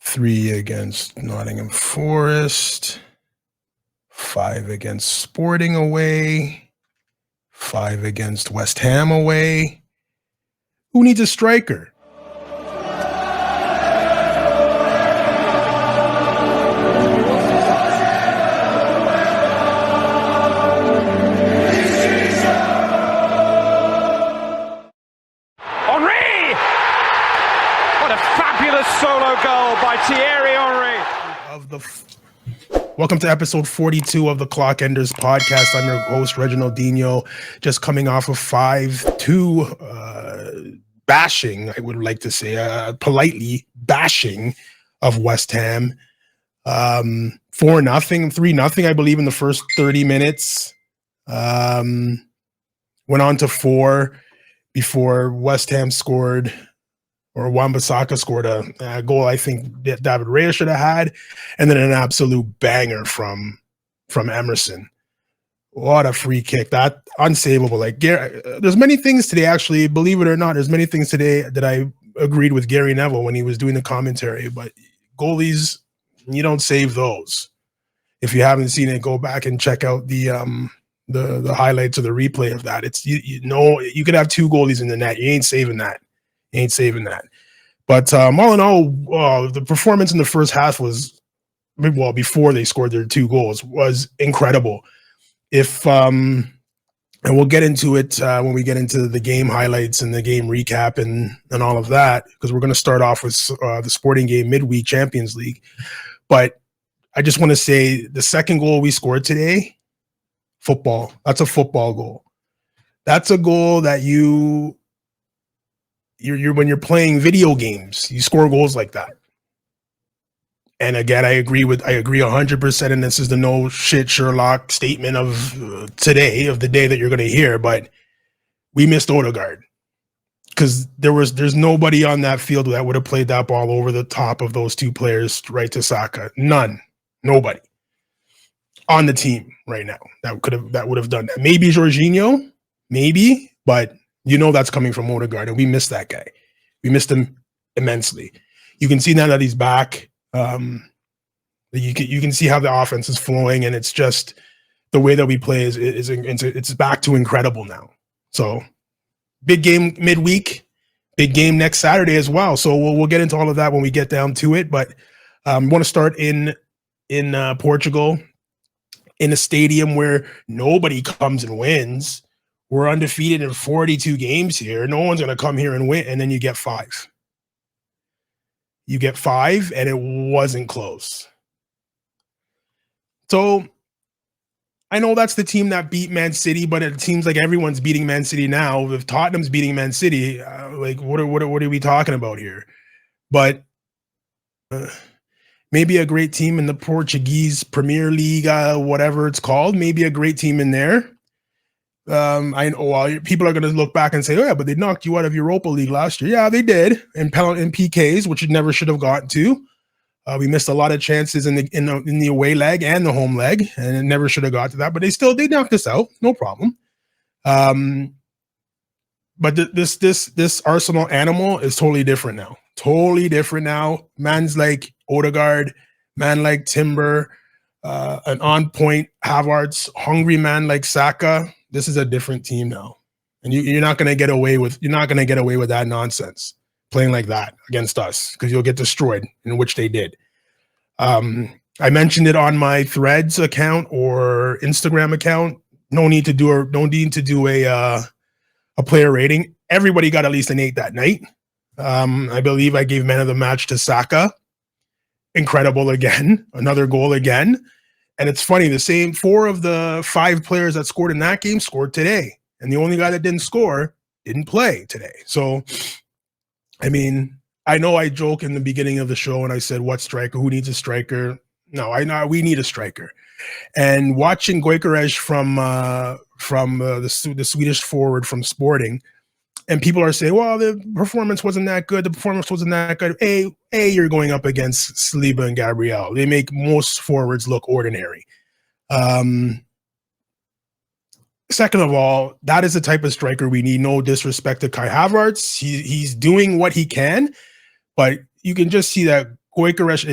3 against Nottingham Forest, 5 against Sporting away, 5 against West Ham away. Who needs a striker? Solo goal by Thierry Henry. Welcome to episode 42 of the Clock Enders podcast. I'm your host, Reginald Dino, just coming off of 5-2 bashing, I would like to say, politely bashing of West Ham. 4-0, 3-0, I believe, in the first 30 minutes. Went on to 4 before West Ham scored. Or Wan-Bissaka scored a goal I think that David Raya should have had, and then an absolute banger from Emerson. What a free kick. That unsavable. Like, there's many things today, actually, believe it or not, there's many things today that I agreed with Gary Neville when he was doing the commentary, but goalies, you don't save those. If you haven't seen it, go back and check out the highlights or the replay of that. It's you know, you could have 2 goalies in the net. You ain't saving that. Ain't saving that. But all in all, the performance in the first half was, well, before they scored their 2 goals, was incredible. And we'll get into it when we get into the game highlights and the game recap and all of that, because we're going to start off with the Sporting game midweek Champions League. But I just want to say the second goal we scored today, football. That's a football goal. That's a goal that you're when you're playing video games, you score goals like that. And again, I agree 100%. And this is the no shit Sherlock statement of today, of the day that you're going to hear. But we missed Odegaard because there's nobody on that field that would have played that ball over the top of those 2 players right to Saka. Nobody on the team right now that would have done that. Maybe Jorginho, maybe, but you know that's coming from Odegaard, and we missed that guy. We missed him immensely. You can see now that he's back. You can see how the offense is flowing, and it's just the way that we play it's back to incredible now. So big game midweek, big game next Saturday as well. So we'll get into all of that when we get down to it. But I want to start in Portugal, in a stadium where nobody comes and wins. We're undefeated in 42 games here. No one's going to come here and win. And then you get 5. You get 5, and it wasn't close. So I know that's the team that beat Man City, but it seems like everyone's beating Man City now. If Tottenham's beating Man City, like what are we talking about here? But maybe a great team in the Portuguese Premier League, whatever it's called, maybe a great team in there. I know people are going to look back and say, "Oh yeah, but they knocked you out of Europa League last year." Yeah, they did in PKs, which it never should have gotten to. We missed a lot of chances in the away leg and the home leg, and it never should have got to that. But they knocked us out, no problem. But this Arsenal animal is totally different now. Totally different now. Man's like Odegaard, man like Timber, an on point Havertz, hungry man like Saka. This is a different team now, and you're not going to get away with that nonsense playing like that against us, because you'll get destroyed, in which they did. I mentioned it on my Threads account or Instagram account. No need to do a player rating. Everybody got at least an 8 that night. I believe I gave man of the match to Saka. Incredible again, another goal again. And it's funny, the same 4 of the 5 players that scored in that game scored today. And the only guy that didn't score didn't play today. So, I mean, I know I joke in the beginning of the show and I said, what striker? Who needs a striker? No, I know we need a striker. And watching Gyökeres from the Swedish forward from Sporting, and people are saying, well, the performance wasn't that good. The performance wasn't that good. You're going up against Saliba and Gabriel. They make most forwards look ordinary. Second of all, that is the type of striker we need. No disrespect to Kai Havertz. He's doing what he can, but you can just see that Gyökeres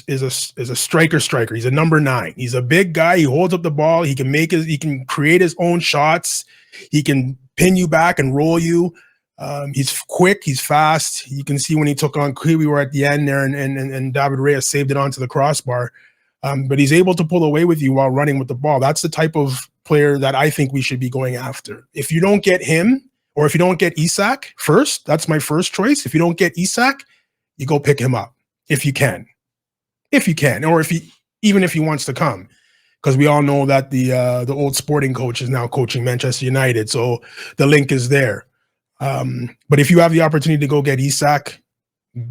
is a striker. He's a number 9. He's a big guy. He holds up the ball. He can create his own shots. He can pin you back and roll you. He's quick. He's fast. You can see when he took on Kiwi, were at the end there, and David Reyes saved it onto the crossbar. But he's able to pull away with you while running with the ball. That's the type of player that I think we should be going after. If you don't get him, or if you don't get Isak first, that's my first choice. If you don't get Isak, you go pick him up if you can, or even if he wants to come, because we all know that the old Sporting coach is now coaching Manchester United, so the link is there. But if you have the opportunity to go get Isak,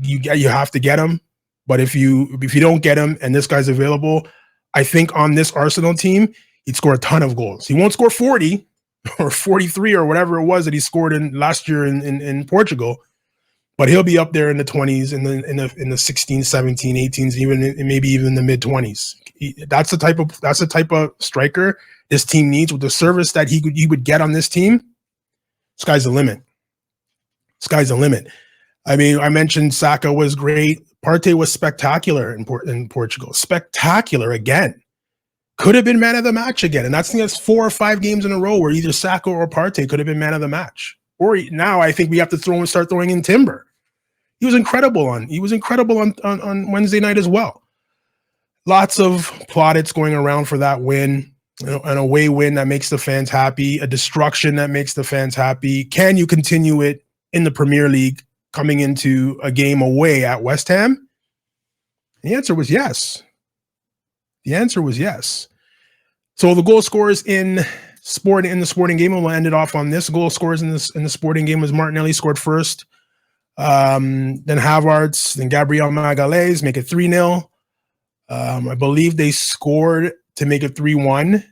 you have to get him. But if you don't get him and this guy's available, I think on this Arsenal team, he'd score a ton of goals. He won't score 40 or 43 or whatever it was that he scored in last year in Portugal, but he'll be up there in the 20s, in the 16s, 17, 18s, even maybe even the mid 20s. That's the type of striker this team needs, with the service that he would get on this team. Sky's the limit. Sky's the limit. I mean, I mentioned Saka was great. Partey was spectacular in Portugal. Spectacular again. Could have been man of the match again. And that's 4 or 5 games in a row where either Saka or Partey could have been man of the match. Or now I think we have to start throwing in Timber. He was incredible on Wednesday night as well. Lots of plaudits going around for that win. An away win that makes the fans happy, a destruction that makes the fans happy. Can you continue it in the Premier League coming into a game away at West Ham? The answer was yes. The answer was yes. So the goal scorers in the Sporting game, we'll end it off on this. Goal scorers in the Sporting game was Martinelli scored first. Then Havertz, then Gabriel Magalhaes make it 3-0. I believe they scored to make it 3-1,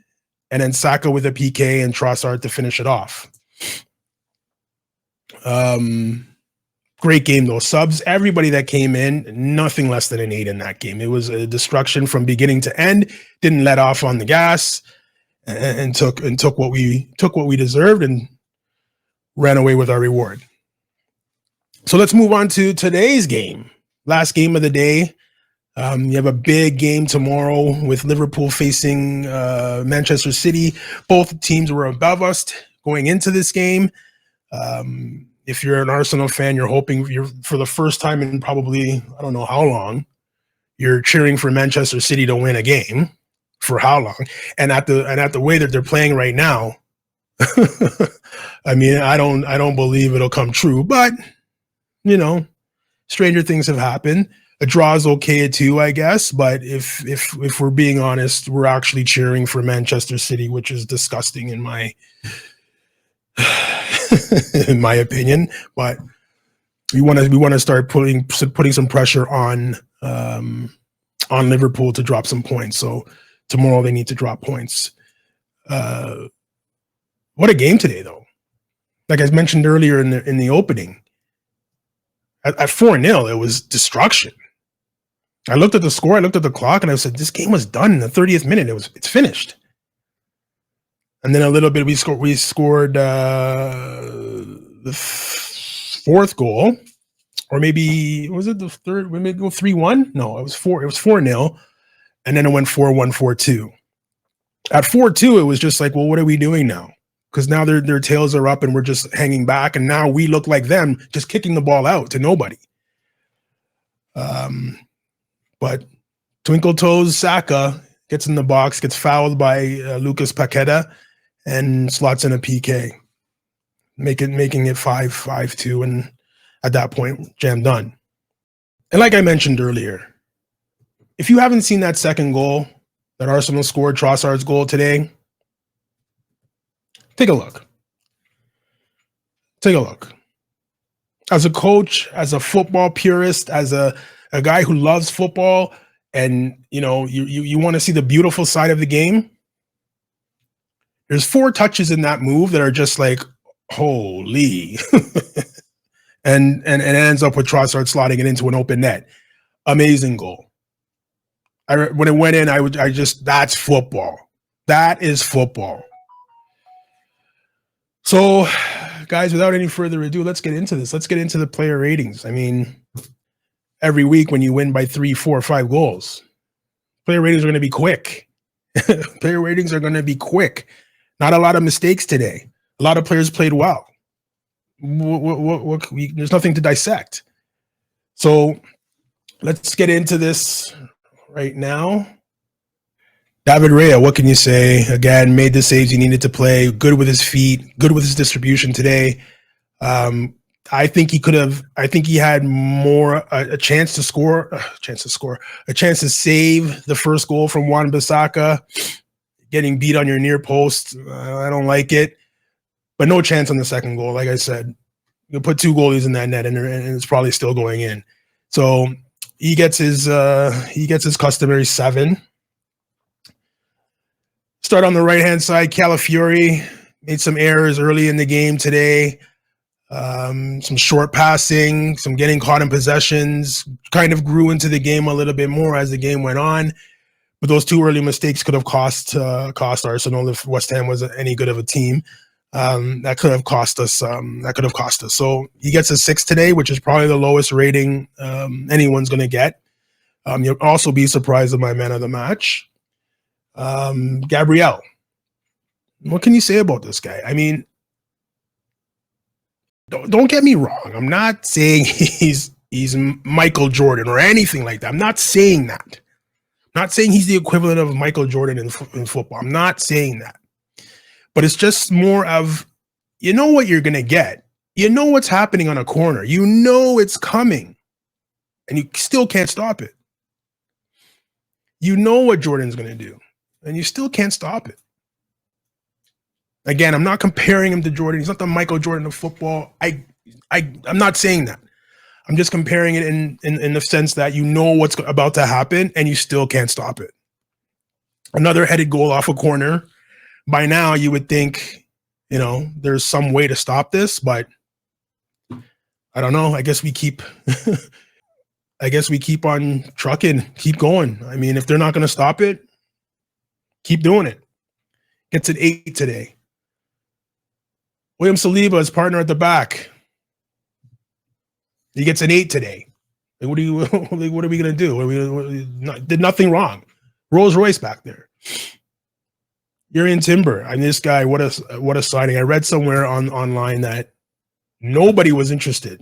and then Saka with a PK and Trossard to finish it off. Great game though. Subs, everybody that came in, nothing less than an 8 in that game. It was a destruction from beginning to end. Didn't let off on the gas, and took what we deserved and ran away with our reward. So let's move on to today's game. Last game of the day. You have a big game tomorrow with Liverpool facing Manchester City. Both teams were above us going into this game. If you're an Arsenal fan, you're hoping for the first time in probably, I don't know how long, you're cheering for Manchester City to win a game. For how long? And at the way that they're playing right now, I mean, I don't believe it'll come true. But stranger things have happened. A draw is okay too, I guess. But if we're being honest, we're actually cheering for Manchester City, which is disgusting in my in my opinion. But we want to start putting some pressure on Liverpool to drop some points. So tomorrow they need to drop points. What a game today, though. Like I mentioned earlier in the opening, at 4-0, it was destruction. I looked at the score, I looked at the clock, and I said, this game was done in the 30th minute. It's finished. And then a little bit, we scored the fourth goal, or maybe, was it the third? We may go 3-1? No, it was 4-0. And then it went 4-1, 4-2. At 4-2, it was just like, well, what are we doing now? Because now their tails are up and we're just hanging back. And now we look like them, just kicking the ball out to nobody. But Twinkle Toes Saka gets in the box, gets fouled by Lucas Paqueta, and slots in a PK, making it 5-2, and at that point, jam done. And like I mentioned earlier, if you haven't seen that second goal that Arsenal scored, Trossard's goal today, take a look. Take a look. As a coach, as a football purist, as a guy who loves football, and you want to see the beautiful side of the game, there's 4 touches in that move that are just like, holy. and it ends up with Trossard slotting it into an open net. Amazing goal. When it went in, that's football. That is football. So, guys, without any further ado, let's get into this. Let's get into the player ratings. I mean, every week when you win by 3, 4, 5 goals. Player ratings are going to be quick. Player ratings are going to be quick. Not a lot of mistakes today. A lot of players played well. There's nothing to dissect. So let's get into this right now. David Rea, what can you say? Again, made the saves he needed to play. Good with his feet. Good with his distribution today. I think he could have. I think he had more a chance to score. A chance to save the first goal from Wan-Bissaka. Getting beat on your near post. I don't like it. But no chance on the second goal. Like I said, you put 2 goalies in that net, and it's probably still going in. So he gets his customary 7. Start on the right-hand side. Calafiori made some errors early in the game today. Some short passing, some getting caught in possessions, kind of grew into the game a little bit more as the game went on. But those 2 early mistakes could have cost Arsenal if West Ham was any good of a team. That could have cost us. So he gets a 6 today, which is probably the lowest rating anyone's going to get. You'll also be surprised at my man of the match. Gabriel, what can you say about this guy? I mean, don't get me wrong. I'm not saying he's Michael Jordan or anything like that. I'm not saying that. I'm not saying he's the equivalent of Michael Jordan in football. I'm not saying that. But it's just more of, you know what you're going to get. You know what's happening on a corner. You know it's coming. And you still can't stop it. You know what Jordan's going to do. And you still can't stop it. Again, I'm not comparing him to Jordan. He's not the Michael Jordan of football. I'm not saying that. I'm just comparing it in the sense that you know what's about to happen and you still can't stop it. Another headed goal off a corner. By now, you would think, there's some way to stop this, but I don't know. I guess we keep on trucking, keep going. I mean, if they're not going to stop it, keep doing it. Gets an 8 today. William Saliba, his partner at the back. He gets an 8 today. Like, what are we gonna do? Did nothing wrong. Rolls Royce back there. You're in Timber. I mean, this guy, what a signing. I read somewhere online that nobody was interested.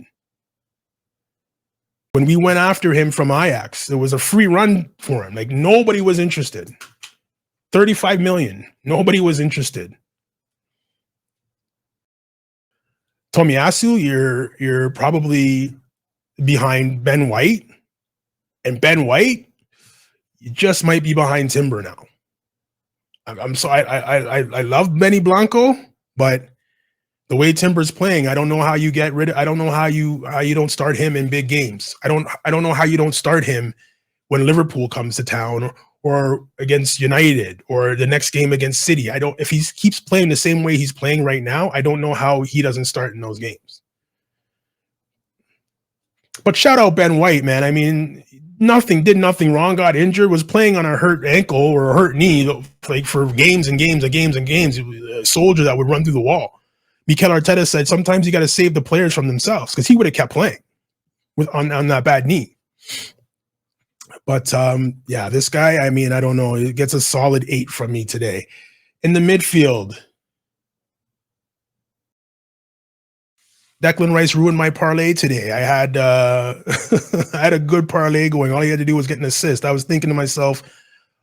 When we went after him from Ajax, there was a free run for him. Like, nobody was interested. 35 million. Nobody was interested. Tomiyasu, you're probably behind Ben White. And Ben White, you just might be behind Timber now. I love Benny Blanco, but the way Timber's playing, I don't know how you get rid of. I don't know how you don't start him in big games. I don't know how you don't start him when Liverpool comes to town or against United or the next game against City. If he keeps playing the same way he's playing right now, I don't know how he doesn't start in those games. But shout out Ben White, man. I mean, did nothing wrong, got injured, was playing on a hurt ankle or a hurt knee, like for games and games and games and games. A soldier that would run through the wall. Mikel Arteta said sometimes you got to save the players from themselves because he would have kept playing on that bad knee. But this guy, I mean, I don't know. It gets a solid 8 from me today. In the midfield, Declan Rice ruined my parlay today. I had I had a good parlay going. All he had to do was get an assist. I was thinking to myself,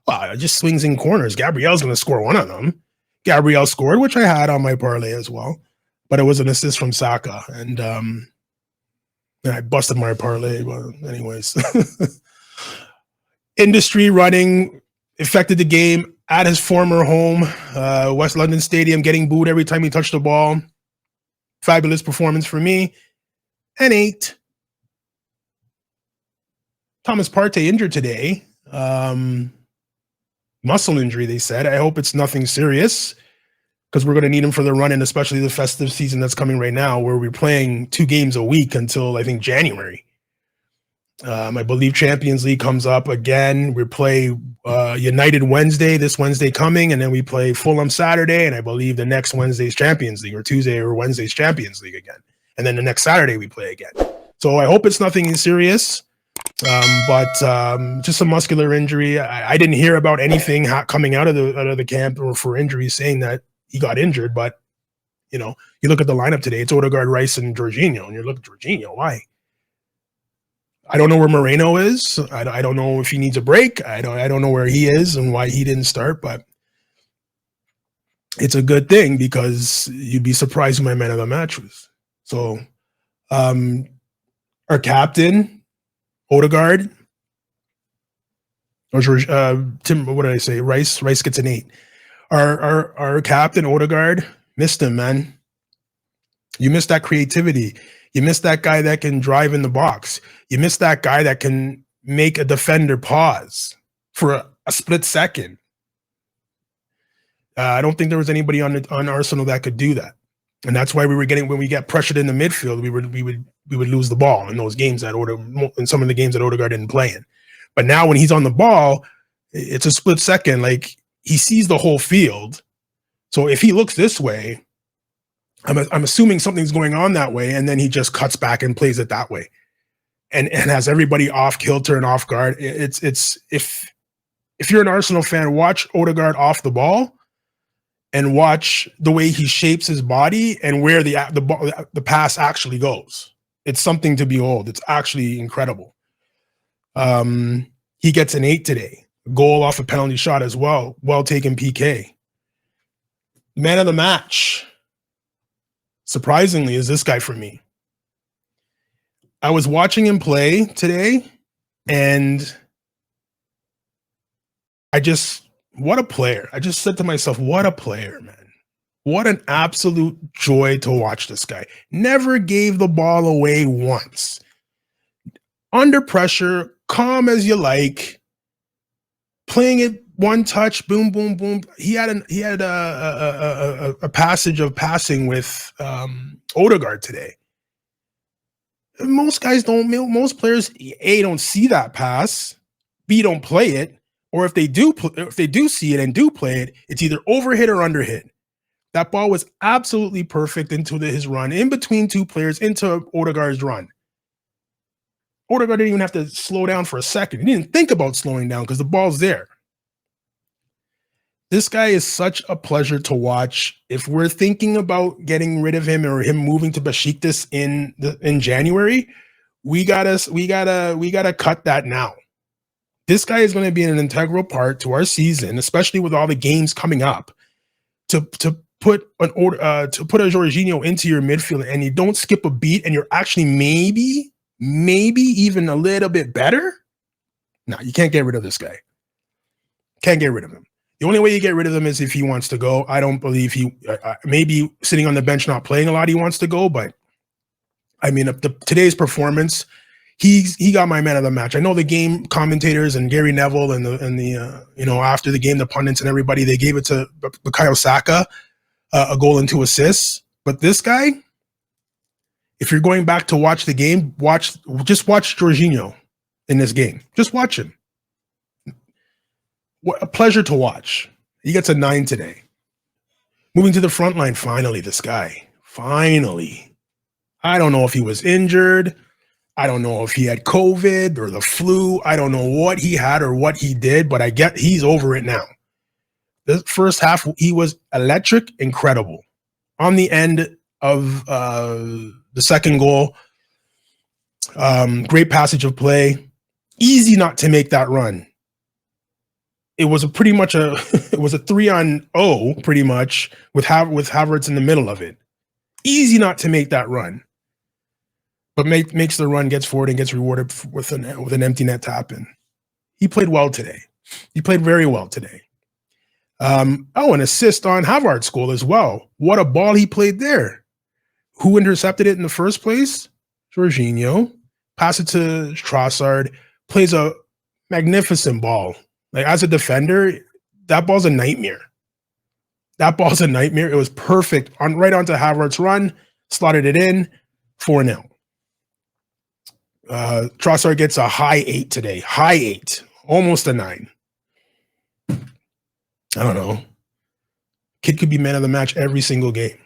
wow, just swings in corners. Gabriel's going to score one of them. Gabriel scored, which I had on my parlay as well. But it was an assist from Saka. And I busted my parlay. But anyways. Industry running affected the game at his former home, West London Stadium, getting booed every time he touched the ball. Fabulous performance for me. And 8. Thomas Partey injured today. Muscle injury, they said. I hope it's nothing serious because we're going to need him for the run-in, especially the festive season that's coming right now where we're playing 2 games a week until, I think, January. I believe Champions League comes up again. We play United this Wednesday coming, and then we play Fulham Saturday, and I believe the next Wednesday's Champions League, or Tuesday or Wednesday's Champions League again. And then the next Saturday we play again. So I hope it's nothing serious. But just a muscular injury. I didn't hear about anything coming out of the camp or for injuries saying that he got injured. But you look at the lineup today. It's Odegaard, Rice, and Jorginho, and you're looking at Jorginho. Why? I don't know where Moreno is. I don't know if he needs a break. I don't know where he is and why he didn't start. But it's a good thing because you'd be surprised who my man of the match was. So, our captain, Odegaard, or Tim, what did I say? Rice gets an 8. Our captain, Odegaard, missed him, man. You missed that creativity. You missed that guy that can drive in the box. You missed that guy that can make a defender pause for a split second. I don't think there was anybody on Arsenal that could do that, and that's why when we get pressured in the midfield, we would lose the ball in those games in some of the games that Odegaard didn't play in. But now when he's on the ball, it's a split second. Like, he sees the whole field. So if he looks this way, I'm assuming something's going on that way, and then he just cuts back and plays it that way, and has everybody off kilter and off guard. It's if you're an Arsenal fan, watch Odegaard off the ball. And watch the way he shapes his body and where the pass actually goes. It's something to behold. It's actually incredible. He gets an 8 today. Goal off a penalty shot as well. Well taken PK. Man of the match, surprisingly, is this guy for me. I was watching him play today, and what a player. I just said to myself, what a player, man. What an absolute joy to watch this guy. Never gave the ball away once. Under pressure, calm as you like, playing it one touch, boom, boom, boom. He had a passage of passing with Odegaard today. Most players, A, don't see that pass, B, don't play it. Or if they do see it and do play it, it's either overhit or underhit. That ball was absolutely perfect into his run, in between two players, into Odegaard's run. Odegaard didn't even have to slow down for a second. He didn't think about slowing down because the ball's there. This guy is such a pleasure to watch. If we're thinking about getting rid of him or him moving to Besiktas in January, we gotta cut that now. This guy is going to be an integral part to our season, especially with all the games coming up. To put a Jorginho into your midfield, and you don't skip a beat, and you're actually maybe even a little bit better. No, you can't get rid of this guy. Can't get rid of him. The only way you get rid of him is if he wants to go. I don't believe maybe sitting on the bench not playing a lot, he wants to go. But I mean, today's performance. He got my man of the match. I know the game commentators and Gary Neville and the after the game, the pundits and everybody, they gave it to Bukayo Saka, a goal and 2 assists. But this guy, if you're going back to watch the game, just watch Jorginho in this game. Just watch him. What a pleasure to watch. He gets a 9 today. Moving to the front line, finally, this guy. Finally. I don't know if he was injured. I don't know if he had COVID or the flu. I don't know what he had or what he did, but he's over it now. The first half, he was electric, incredible. On the end of the second goal, great passage of play. Easy not to make that run. It was a 3-on-0 pretty much with Havertz in the middle of it. Easy not to make that run. But makes the run, gets forward, and gets rewarded with an empty net tap in. He played well today. He played very well today. An assist on Havertz's goal as well. What a ball he played there. Who intercepted it in the first place? Jorginho. Pass it to Trossard. Plays a magnificent ball. Like, as a defender, that ball's a nightmare. It was perfect. Right onto Havertz's run. Slotted it in. 4-0. Trossard gets a high 8 today. High 8. Almost a 9. I don't know. Kid could be man of the match every single game.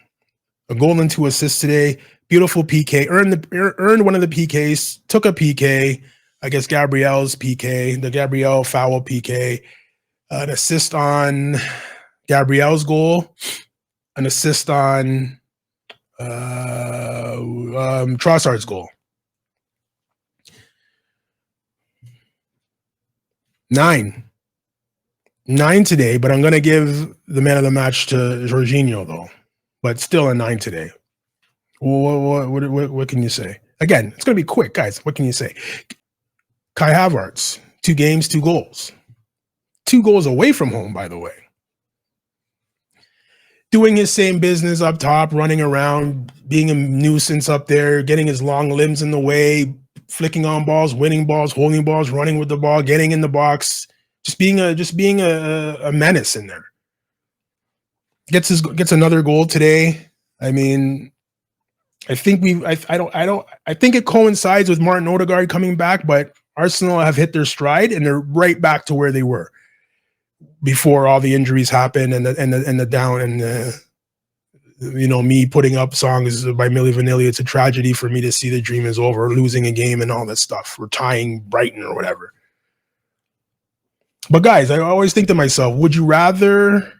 A goal and 2 assists today. Beautiful PK. Earned one of the PKs. Took a PK. I guess Gabriel's PK, the Gabriel foul PK, an assist on Gabriel's goal, an assist on Trossard's goal. 9 today, but I'm going to give the man of the match to Jorginho, though. But still a 9 today. What can you say? Again, it's going to be quick, guys. What can you say? Kai Havertz, 2 games, 2 goals. 2 goals away from home, by the way. Doing his same business up top, running around, being a nuisance up there, getting his long limbs in the way, flicking on balls, winning balls, holding balls, running with the ball, getting in the box, just being a menace in there. Gets another goal today. I mean, I think it coincides with Martin Odegaard coming back, but Arsenal have hit their stride and they're right back to where they were before all the injuries happened and the down and me putting up songs by Milli Vanilli. It's a tragedy for me to see the dream is over, losing a game and all that stuff, or tying Brighton or whatever. But guys, I always think to myself, would you rather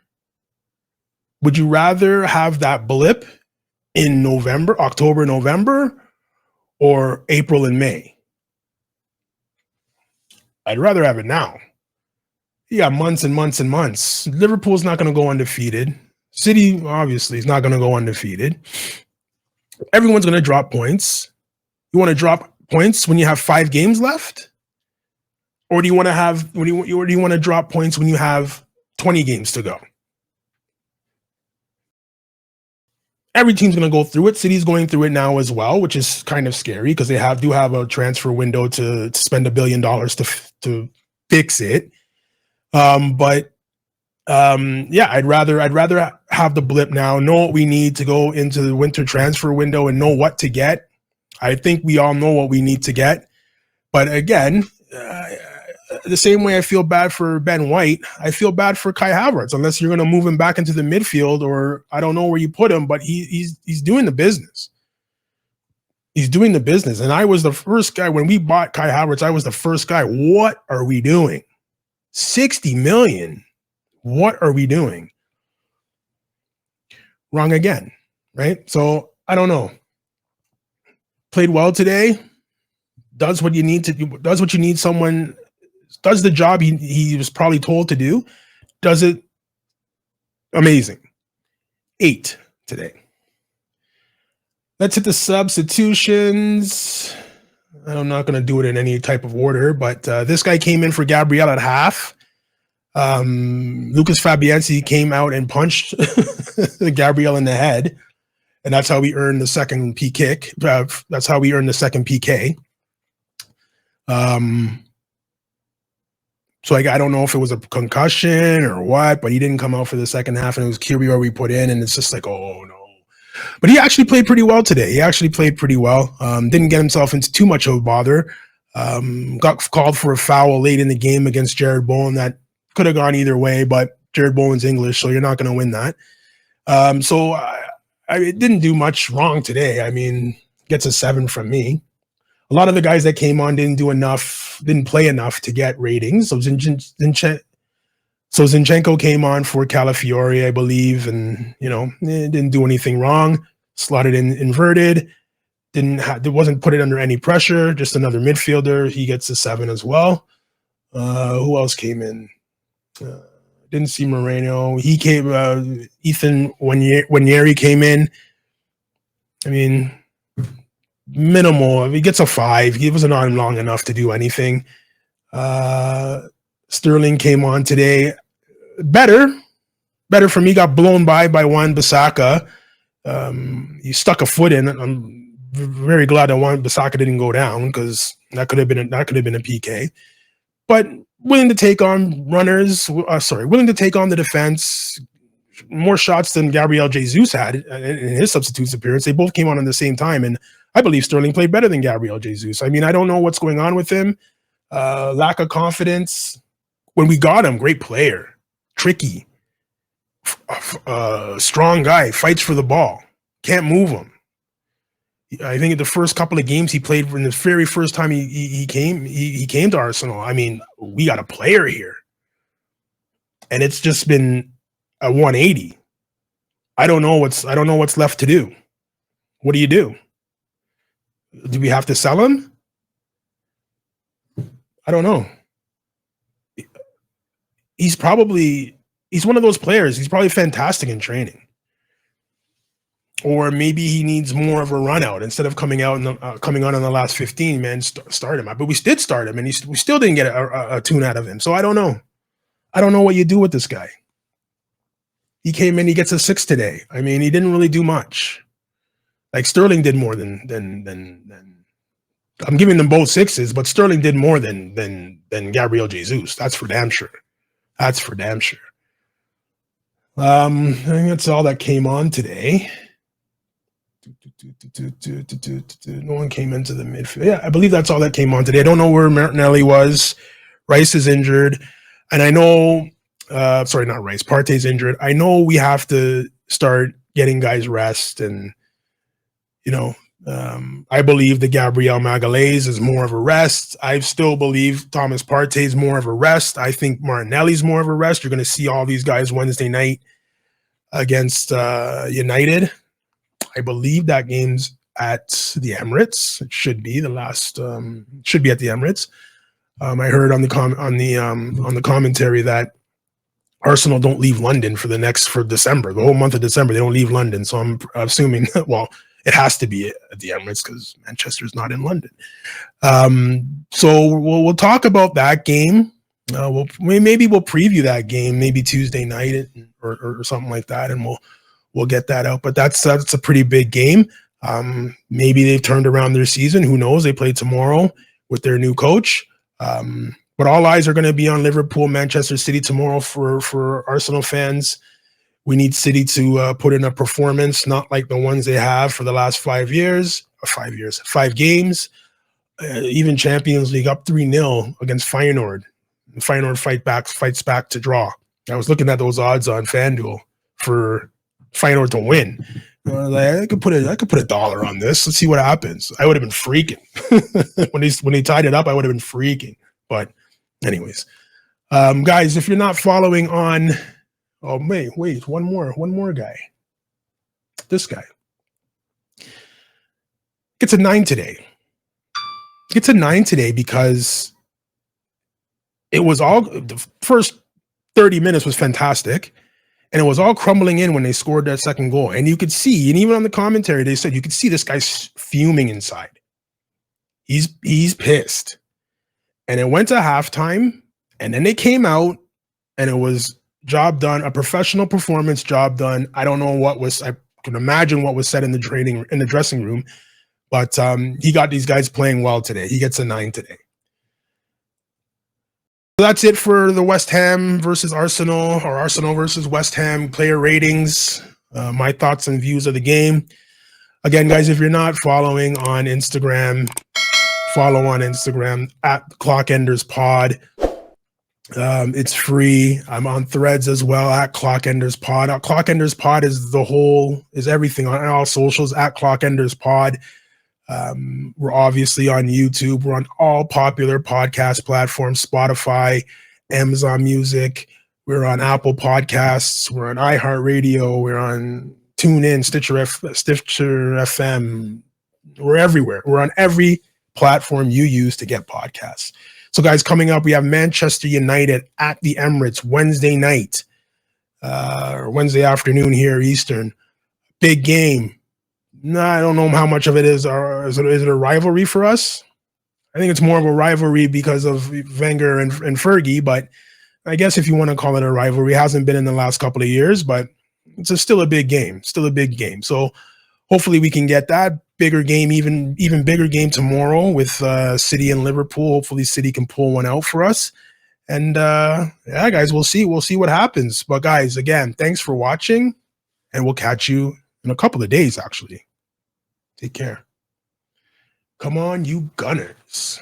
have that blip in October, November, or April and May? I'd rather have it now. You got months and months and months. Liverpool's not going to go undefeated. City, obviously, is not going to go undefeated. Everyone's going to drop points. You want to drop points when you have 5 games left? Or do you want to drop points when you have 20 games to go? Every team's going to go through it. City's going through it now as well, which is kind of scary because they do have a transfer window to spend $1 billion to fix it. I'd rather have the blip now, know what we need to go into the winter transfer window and know what to get. I think we all know what we need to get. But again, the same way I feel bad for Ben White, I feel bad for Kai Havertz, unless you're going to move him back into the midfield, or I don't know where you put him, but he's doing the business. He's doing the business. And I was the first guy, when we bought Kai Havertz, I was the first guy. What are we doing? 60 million. What are we doing? Wrong again, right? So I don't know. Played well today. Does what you need to do. Does what you need. Someone does the job he was probably told to do. Does it amazing. 8 today. Let's hit the substitutions. I'm not going to do it in any type of order, but this guy came in for Gabriel at half. Lucas Fabianski came out and punched Gabriel in the head, and that's how we earned the second PK. That's how we earned the second PK. So I don't know if it was a concussion or what, but he didn't come out for the second half, and it was Kirior we put in, and it's just like, oh no. But he actually played pretty well today. Didn't get himself into too much of a bother. Got called for a foul late in the game against Jared Bowen that could have gone either way, but Jared Bowen's English, so you're not going to win that. So it didn't do much wrong today. I mean, gets a 7 from me. A lot of the guys that came on didn't play enough to get ratings. So Zinchenko came on for Calafiore, I believe, and didn't do anything wrong. Slotted in inverted. Wasn't put it under any pressure. Just another midfielder. He gets a 7 as well. Who else came in? Didn't see Moreno. He came. Ethan Wanyeri came in. I mean, minimal. He gets a 5. He wasn't on long enough to do anything. Sterling came on today. Better for me. Got blown by Wan-Bissaka. He stuck a foot in. I'm very glad that Wan-Bissaka didn't go down, because that could have been a PK. But willing to take on runners. Willing to take on the defense. More shots than Gabriel Jesus had in his substitutes appearance. They both came on at the same time, and I believe Sterling played better than Gabriel Jesus. I mean, I don't know what's going on with him. Lack of confidence. When we got him, great player, tricky, strong guy, fights for the ball, can't move him. I think the first couple of games he played, in the very first time he came to Arsenal. I mean, we got a player here, and it's just been a 180. I don't know what's left to do. What do you do? Do we have to sell him? I don't know. He's one of those players. He's probably fantastic in training. Or maybe he needs more of a run out instead of coming on in the last 15. Man, start him. But we did start him, and we still didn't get a tune out of him. So I don't know. I don't know what you do with this guy. He came in, he gets a 6 today. I mean, he didn't really do much. Like Sterling did more than I'm giving them both 6s, but Sterling did more than Gabriel Jesus. That's for damn sure. That's for damn sure. I think that's all that came on today. No one came into the midfield. Yeah, I believe that's all that came on today. I don't know where Martinelli was. Rice is injured. And I know, sorry, not Rice, Partey's injured. I know we have to start getting guys rest. And, you know, I believe that Gabriel Magalhaes is more of a rest. I still believe Thomas Partey is more of a rest. I think Martinelli's more of a rest. You're going to see all these guys Wednesday night against United. I believe that game's at the Emirates. It should be the last. Should be at the Emirates. I heard on the commentary that Arsenal don't leave London for December. The whole month of December, they don't leave London. So I'm assuming, well, it has to be at the Emirates because Manchester's not in London. So we'll talk about that game. Maybe we'll preview that game maybe Tuesday night or something like that, and we'll get that out. But that's a pretty big game. Maybe they've turned around their season. Who knows? They play tomorrow with their new coach. But all eyes are going to be on Liverpool, Manchester City tomorrow for Arsenal fans. We need City to put in a performance, not like the ones they have for the last 5 games. Even Champions League up 3-0 against Feyenoord. Feyenoord fights back to draw. I was looking at those odds on FanDuel for Feyenoord to win. I could put $1 on this. Let's see what happens. I would have been freaking when he tied it up. I would have been freaking. But anyways, guys, if you're not following on, oh wait, one more guy. This guy gets a 9 today. Gets a 9 today because it was all the first 30 minutes was fantastic. And it was all crumbling in when they scored that second goal. And you could see, and even on the commentary, they said you could see this guy's fuming inside. He's pissed. And it went to halftime, and then they came out, and it was job done, a professional performance, job done. I don't know I can imagine what was said in the dressing room, but he got these guys playing well today. He gets a 9 today. So that's it for the West Ham versus Arsenal, or Arsenal versus West Ham player ratings. My thoughts and views of the game. Again, guys, if you're not following on Instagram, follow on Instagram at ClockEndersPod. It's free. I'm on Threads as well at ClockEndersPod. ClockEndersPod is everything on all socials at ClockEndersPod. We're obviously on YouTube. We're on all popular podcast platforms, Spotify, Amazon Music. We're on Apple Podcasts. We're on iHeartRadio. We're on TuneIn, Stitcher FM. We're everywhere. We're on every platform you use to get podcasts. So, guys, coming up, we have Manchester United at the Emirates Wednesday night, or Wednesday afternoon here, Eastern. Big game. No, I don't know how much of it is. Is it a rivalry for us? I think it's more of a rivalry because of Wenger and Fergie, but I guess if you want to call it a rivalry, it hasn't been in the last couple of years, but it's still a big game, So hopefully we can get that bigger game, even bigger game tomorrow with City and Liverpool. Hopefully City can pull one out for us. And yeah, guys, we'll see what happens. But guys, again, thanks for watching, and we'll catch you in a couple of days, actually. Take care. Come on, you Gunners.